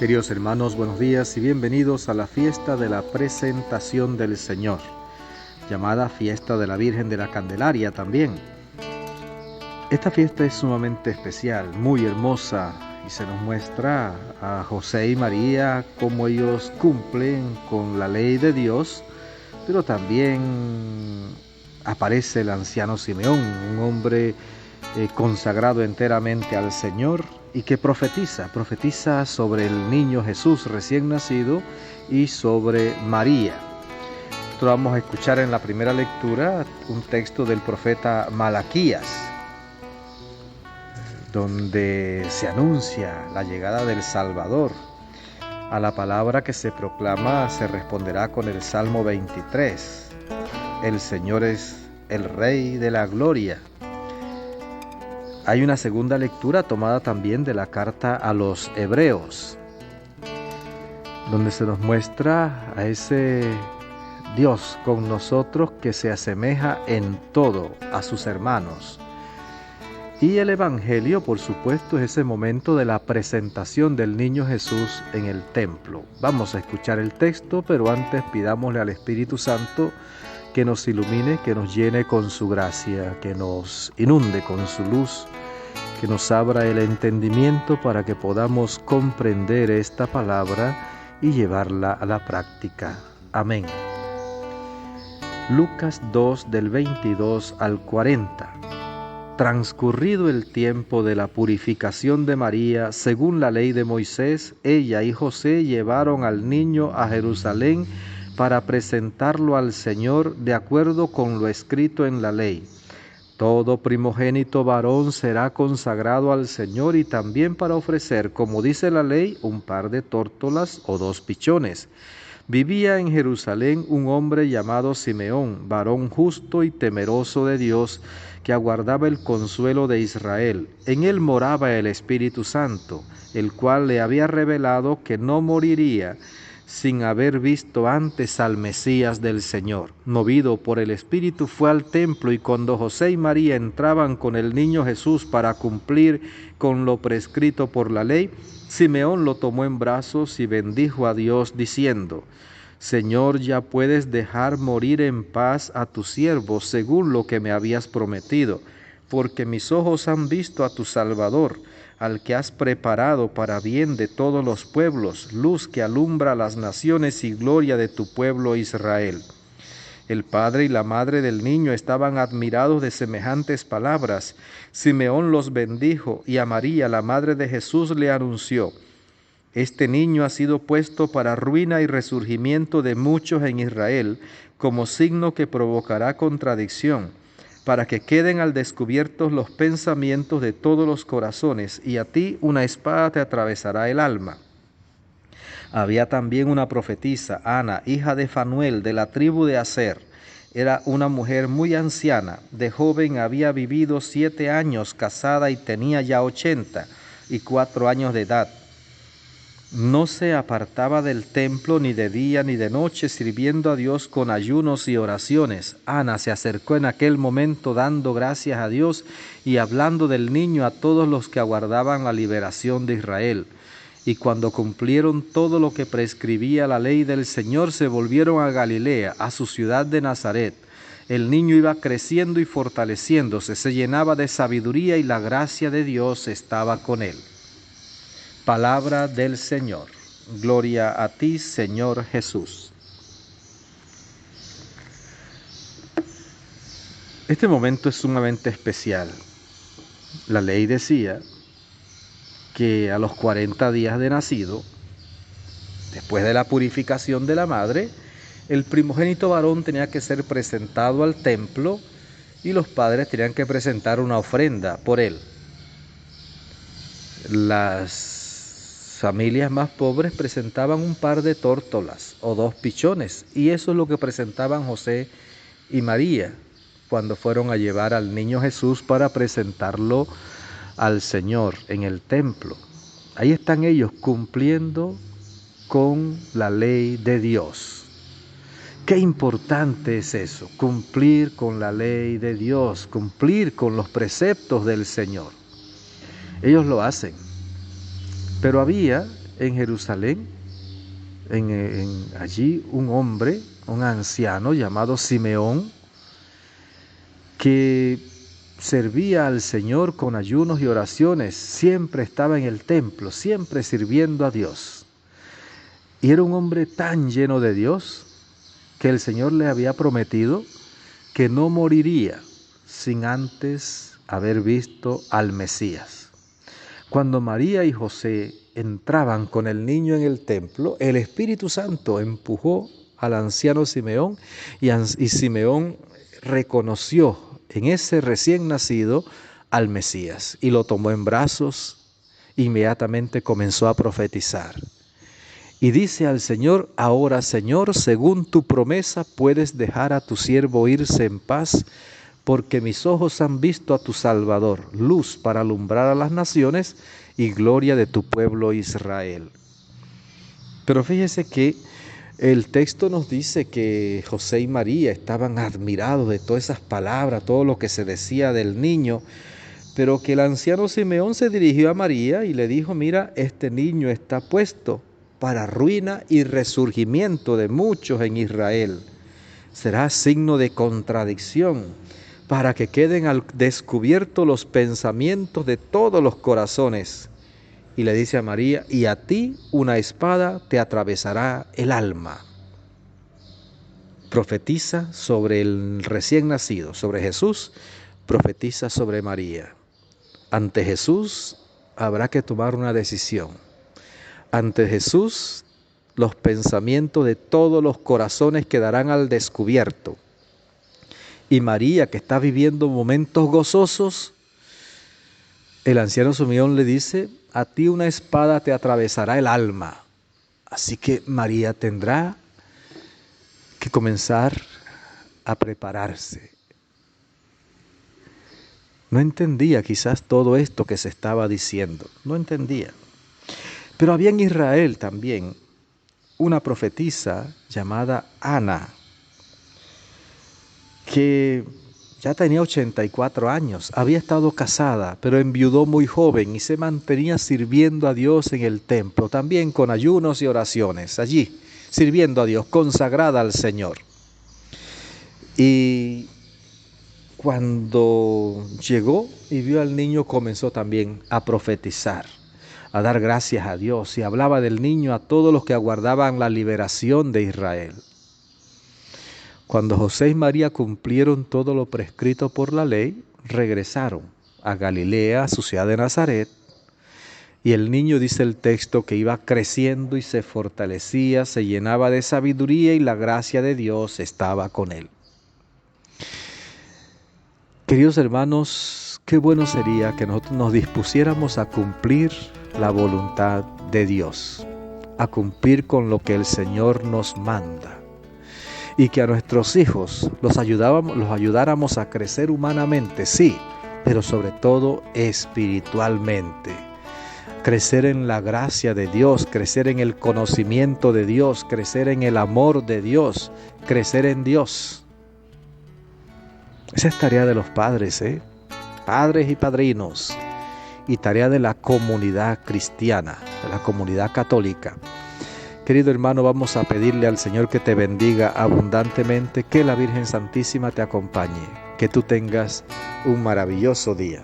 Queridos hermanos, buenos días y bienvenidos a la fiesta de la presentación del Señor, llamada fiesta de la Virgen de la Candelaria también. Esta fiesta es sumamente especial, muy hermosa, y se nos muestra a José y María cómo ellos cumplen con la ley de Dios, pero también aparece el anciano Simeón, un hombre consagrado enteramente al Señor y que profetiza sobre el niño Jesús recién nacido y sobre María. Nosotros vamos a escuchar en la primera lectura un texto del profeta Malaquías, donde se anuncia la llegada del Salvador. A la palabra que se proclama se responderá con el Salmo 23. El Señor es el Rey de la Gloria. Hay una segunda lectura tomada también de la carta a los Hebreos, donde se nos muestra a ese Dios con nosotros que se asemeja en todo a sus hermanos. Y el Evangelio, por supuesto, es ese momento de la presentación del niño Jesús en el templo. Vamos a escuchar el texto, pero antes pidámosle al Espíritu Santo que nos ilumine, que nos llene con su gracia, que nos inunde con su luz, que nos abra el entendimiento para que podamos comprender esta palabra y llevarla a la práctica. Amén. Lucas 2 del 22 al 40. Transcurrido el tiempo de la purificación de María, según la ley de Moisés, ella y José llevaron al niño a Jerusalén para presentarlo al Señor de acuerdo con lo escrito en la ley. Todo primogénito varón será consagrado al Señor y también para ofrecer, como dice la ley, un par de tórtolas o 2 pichones. Vivía en Jerusalén un hombre llamado Simeón, varón justo y temeroso de Dios, que aguardaba el consuelo de Israel. En él moraba el Espíritu Santo, el cual le había revelado que no moriría sin haber visto antes al Mesías del Señor. Movido por el Espíritu fue al templo, y cuando José y María entraban con el niño Jesús para cumplir con lo prescrito por la ley, Simeón lo tomó en brazos y bendijo a Dios diciendo: Señor, ya puedes dejar morir en paz a tu siervo según lo que me habías prometido, porque mis ojos han visto a tu Salvador, al que has preparado para bien de todos los pueblos, luz que alumbra las naciones y gloria de tu pueblo Israel. El padre y la madre del niño estaban admirados de semejantes palabras. Simeón los bendijo y a María, la madre de Jesús, le anunció: Este niño ha sido puesto para ruina y resurgimiento de muchos en Israel, como signo que provocará contradicción, para que queden al descubierto los pensamientos de todos los corazones, y a ti una espada te atravesará el alma. Había también una profetisa, Ana, hija de Fanuel, de la tribu de Aser. Era una mujer muy anciana, de joven había vivido 7 años casada y tenía ya 84 años de edad. No se apartaba del templo ni de día ni de noche, sirviendo a Dios con ayunos y oraciones. Ana se acercó en aquel momento dando gracias a Dios y hablando del niño a todos los que aguardaban la liberación de Israel. Y cuando cumplieron todo lo que prescribía la ley del Señor, se volvieron a Galilea, a su ciudad de Nazaret. El niño iba creciendo y fortaleciéndose, se llenaba de sabiduría y la gracia de Dios estaba con él. Palabra del Señor. Gloria a ti, Señor Jesús. Este momento es sumamente especial. La ley decía que a los 40 días de nacido, después de la purificación de la madre, el primogénito varón tenía que ser presentado al templo y los padres tenían que presentar una ofrenda por él. Las familias más pobres presentaban un par de tórtolas o 2 pichones, y eso es lo que presentaban José y María cuando fueron a llevar al niño Jesús para presentarlo al Señor en el templo. Ahí están ellos cumpliendo con la ley de Dios. Qué importante es eso, cumplir con la ley de Dios, cumplir con los preceptos del Señor. Ellos lo hacen. Pero había en Jerusalén, allí un hombre, un anciano llamado Simeón, que servía al Señor con ayunos y oraciones, siempre estaba en el templo, siempre sirviendo a Dios. Y era un hombre tan lleno de Dios que el Señor le había prometido que no moriría sin antes haber visto al Mesías. Cuando María y José entraban con el niño en el templo, el Espíritu Santo empujó al anciano Simeón y Simeón reconoció en ese recién nacido al Mesías y lo tomó en brazos. Inmediatamente comenzó a profetizar. Y dice al Señor: ahora, Señor, según tu promesa, puedes dejar a tu siervo irse en paz, porque mis ojos han visto a tu Salvador, luz para alumbrar a las naciones y gloria de tu pueblo Israel. Pero fíjese que el texto nos dice que José y María estaban admirados de todas esas palabras, todo lo que se decía del niño, pero que el anciano Simeón se dirigió a María y le dijo: mira, este niño está puesto para ruina y resurgimiento de muchos en Israel. Será signo de contradicción, para que queden al descubierto los pensamientos de todos los corazones. Y le dice a María: y a ti una espada te atravesará el alma. Profetiza sobre el recién nacido, sobre Jesús, profetiza sobre María. Ante Jesús habrá que tomar una decisión. Ante Jesús, los pensamientos de todos los corazones quedarán al descubierto. Y María, que está viviendo momentos gozosos, el anciano Simeón le dice: a ti una espada te atravesará el alma. Así que María tendrá que comenzar a prepararse. No entendía quizás todo esto que se estaba diciendo, no entendía. Pero había en Israel también una profetisa llamada Ana, que ya tenía 84 años, había estado casada, pero enviudó muy joven y se mantenía sirviendo a Dios en el templo, también con ayunos y oraciones, allí, sirviendo a Dios, consagrada al Señor. Y cuando llegó y vio al niño, comenzó también a profetizar, a dar gracias a Dios, y hablaba del niño a todos los que aguardaban la liberación de Israel. Cuando José y María cumplieron todo lo prescrito por la ley, regresaron a Galilea, a su ciudad de Nazaret, y el niño, dice el texto, que iba creciendo y se fortalecía, se llenaba de sabiduría y la gracia de Dios estaba con él. Queridos hermanos, qué bueno sería que nosotros nos dispusiéramos a cumplir la voluntad de Dios, a cumplir con lo que el Señor nos manda, y que a nuestros hijos los ayudáramos a crecer humanamente, sí, pero sobre todo espiritualmente. Crecer en la gracia de Dios, crecer en el conocimiento de Dios, crecer en el amor de Dios, crecer en Dios. Esa es tarea de los padres, padres y padrinos, y tarea de la comunidad cristiana, de la comunidad católica. Querido hermano, vamos a pedirle al Señor que te bendiga abundantemente, que la Virgen Santísima te acompañe, que tú tengas un maravilloso día.